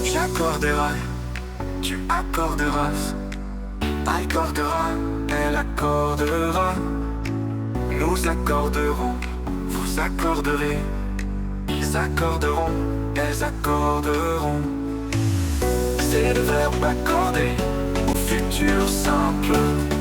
J'accorderai, tu accorderas. Accordera, elle accordera. Nous accorderons, vous accorderez. Ils accorderont, elles accorderont. C'est le verbe accorder au futur simple.